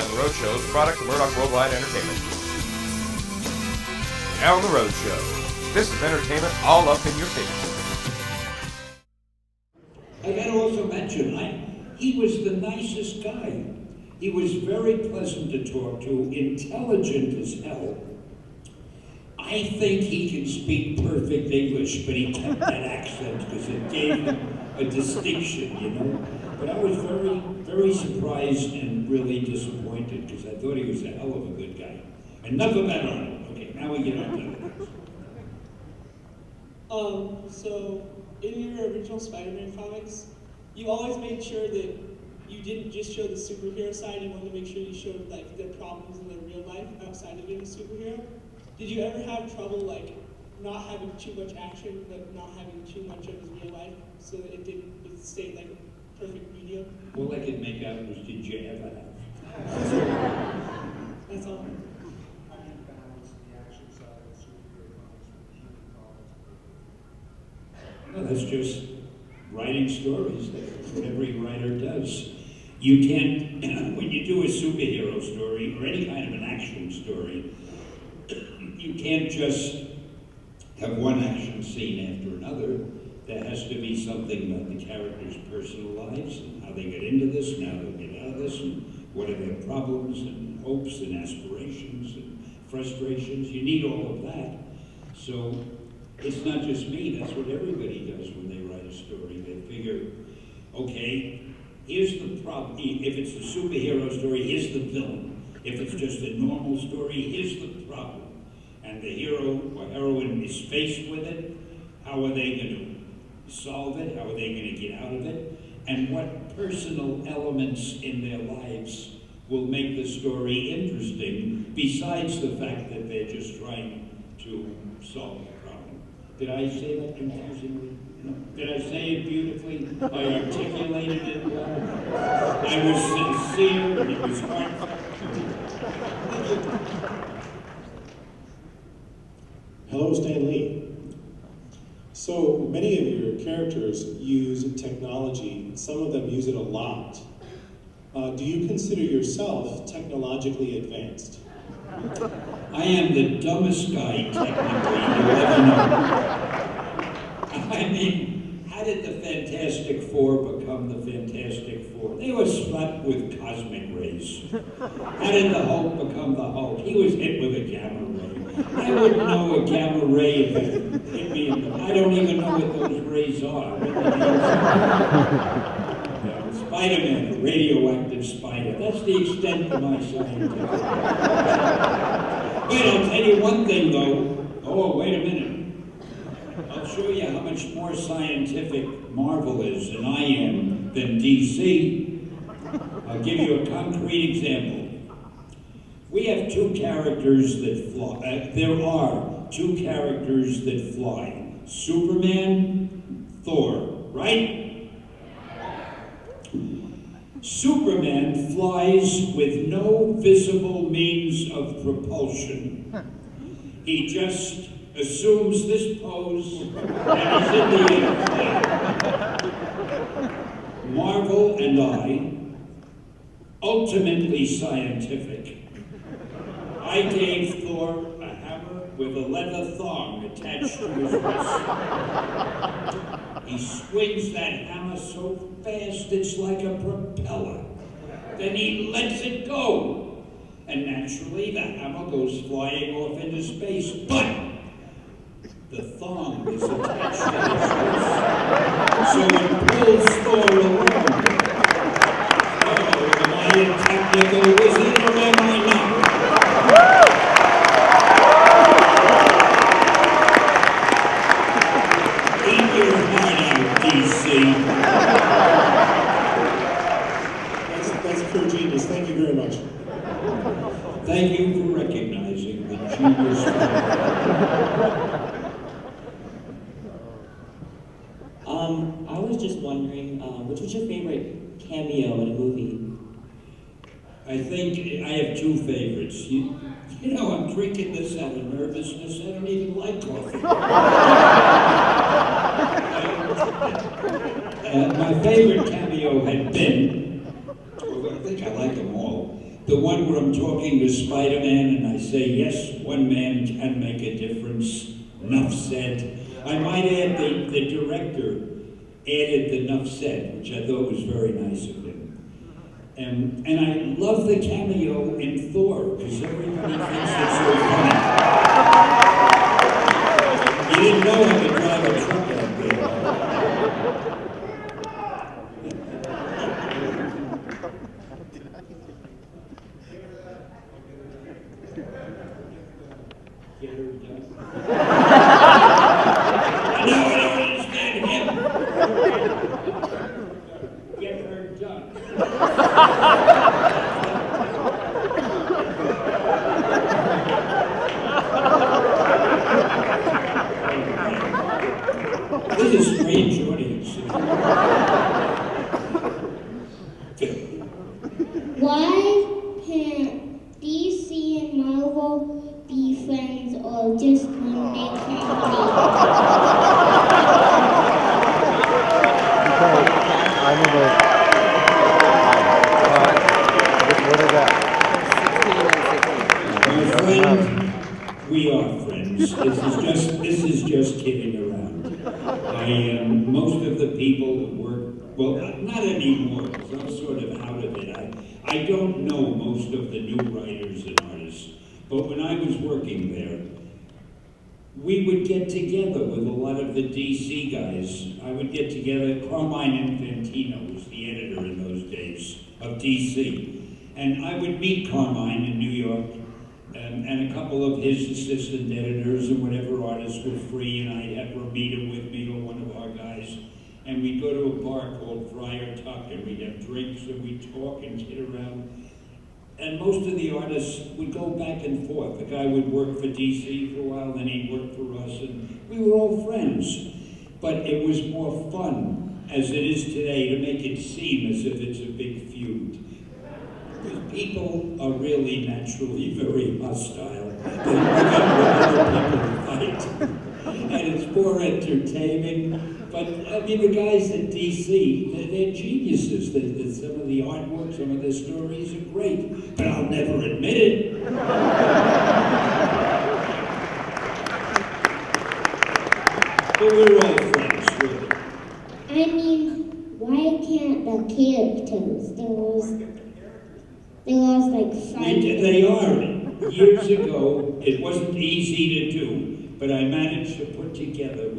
on the Road Show is a product of Murdoch Worldwide Entertainment. Now on the Road Show. This is entertainment all up in your face. I gotta also mention, he was the nicest guy. He was very pleasant to talk to, intelligent as hell. I think he can speak perfect English, but he kept that accent because it gave him a distinction, you know? But I was very, very surprised and really disappointed because I thought he was a hell of a good guy. Enough about Arnold. Okay, now we get on to it. So in your original Spider-Man comics, you always made sure that you didn't just show the superhero side, you wanted to make sure you showed like the problems in their real life outside of being a superhero. Did you ever have trouble like not having too much action, but not having too much of his real life, so that it stayed like a perfect medium? All I could make out was, did you ever have? That's all. How do you balance the action side of superhero comics with human comics? Well, that's just writing stories. That's what every writer does. You can't, when you do a superhero story or any kind of an action story, you can't just have one action scene after another. There has to be something about the characters' personal lives and how they get into this and how they get out of this and what are their problems and hopes and aspirations and frustrations. You need all of that. So it's not just me, that's what everybody does when they write a story. They figure, okay, here's the problem. If it's a superhero story, here's the villain. If it's just a normal story, here's the problem. And the hero or heroine is faced with it. How are they going to solve it? How are they going to get out of it? And what personal elements in their lives will make the story interesting, besides the fact that they're just trying to solve the problem. Did I say that confusingly? No. Did I say it beautifully? I articulated it well. I was sincere and it was heartfelt. Hello, Stan Lee. So many of your characters use technology. Some of them use it a lot. Do you consider yourself technologically advanced? I am the dumbest guy, technically, you'll ever know. I mean, how did the Fantastic Four become the Fantastic Four? They were slapped with cosmic rays. How did the Hulk become the Hulk? He was hit with a gamma ray. I wouldn't know a gamma ray if it hit me in the... I don't even know what those rays are. Spider-Man, a radioactive spider. That's the extent of my scientific. Wait, I'll tell you one thing, though. Oh, wait a minute. I'll show you how much more scientific Marvel is than I am than DC. I'll give you a concrete example. We have two characters that fly. There are two characters that fly. Superman, Thor, right? Superman flies with no visible means of propulsion. He just assumes this pose and he's in the air. Marvel and I, ultimately scientific. I gave Thor a hammer with a leather thong attached to his wrist. He swings that hammer so fast it's like a propeller. Then he lets it go. And naturally the hammer goes flying off into space. But the thong is attached to his wrist. So it pulls Thor along. Am I a technical wizard or am I not? Eat your heart out, DC. That's pure genius. Thank you very much. Thank you for recognizing the genius. I was just wondering, which was your favorite cameo in a movie? I think I have two favorites. You know, I'm drinking this out of nervousness. I don't even like coffee. My favorite cameo had been, I think I like them all, The one where I'm talking to Spider-Man and I say, yes, one man can make a difference. Enough said. I might add the director added the enough said, which I thought was very nice of him. And I love the cameo in Thor, because everybody thinks it's so funny. You didn't know I could drive a truck out there. Get her done. No, I don't understand him. Get her done. This is a strange audience. Why can't DC and Marvel be friends or just make family? I'm in the. What is that? My friend, we are friends. This is just kidding around. Most of the people that work, well, not anymore, because I'm sort of out of it. I don't know most of the new writers and artists, but when I was working there, we would get together with a lot of the DC guys. I would get together, Carmine Infantino was the editor in those days of DC. And I would meet Carmine in New York, and a couple of his assistant editors and whatever artists were free, and I'd have Romita with me or one of our guys. And we'd go to a bar called Friar Tuck, and we'd have drinks, and we'd talk and kid around. And most of the artists would go back and forth. The guy would work for DC for a while, then he'd work for us, and we were all friends. But it was more fun, as it is today, to make it seem as if it's a big feud. Because people are really naturally very hostile. They look at other people fight. And it's more entertaining. But, I mean, the guys at DC, they're geniuses. Some of the artwork, some of their stories are great. But I'll never admit it. But we're all friends, really. I mean, why can't the characters? They lost like 5 They are. Years ago, it wasn't easy to do, but I managed to put together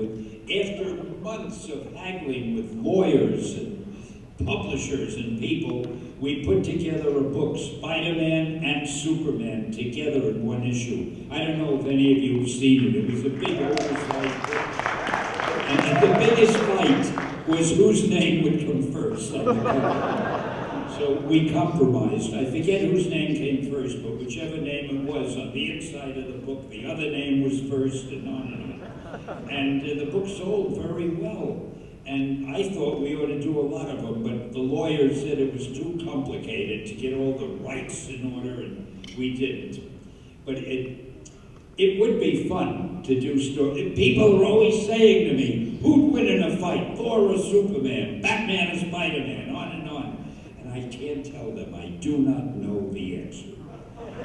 after months of haggling with lawyers and publishers and people, we put together a book, Spider-Man and Superman, together in one issue. I don't know if any of you have seen it. It was a big oversized book. And the biggest fight was whose name would come first on the cover. So we compromised. I forget whose name came first, but whichever name it was, on the inside of the book, the other name was first, and on and on. And the book sold very well. And I thought we ought to do a lot of them, but the lawyers said it was too complicated to get all the rights in order, and we didn't. But it would be fun to do stories. People are always saying to me, who'd win in a fight, Thor or Superman, Batman or Spider-Man, on and on. And I can't tell them, I do not know the answer.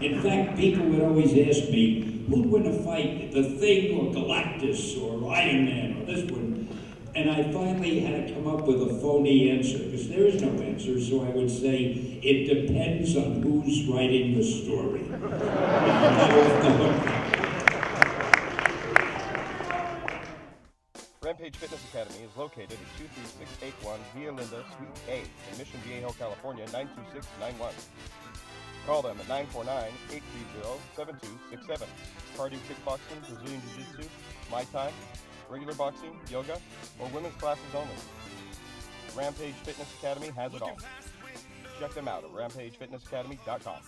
In fact, people would always ask me, who'd win a fight, The Thing or Galactus or Iron Man or this one? And I finally had to come up with a phony answer, because there is no answer, so I would say, it depends on who's writing the story. Rampage Fitness Academy is located at 23681 Via Linda, Suite A, in Mission Viejo, California, 92691. Call them at 949-830-7267. Cardio kickboxing, Brazilian Jiu-Jitsu, Muay Thai, regular boxing, yoga, or women's classes only. Rampage Fitness Academy has it all. Check them out at rampagefitnessacademy.com.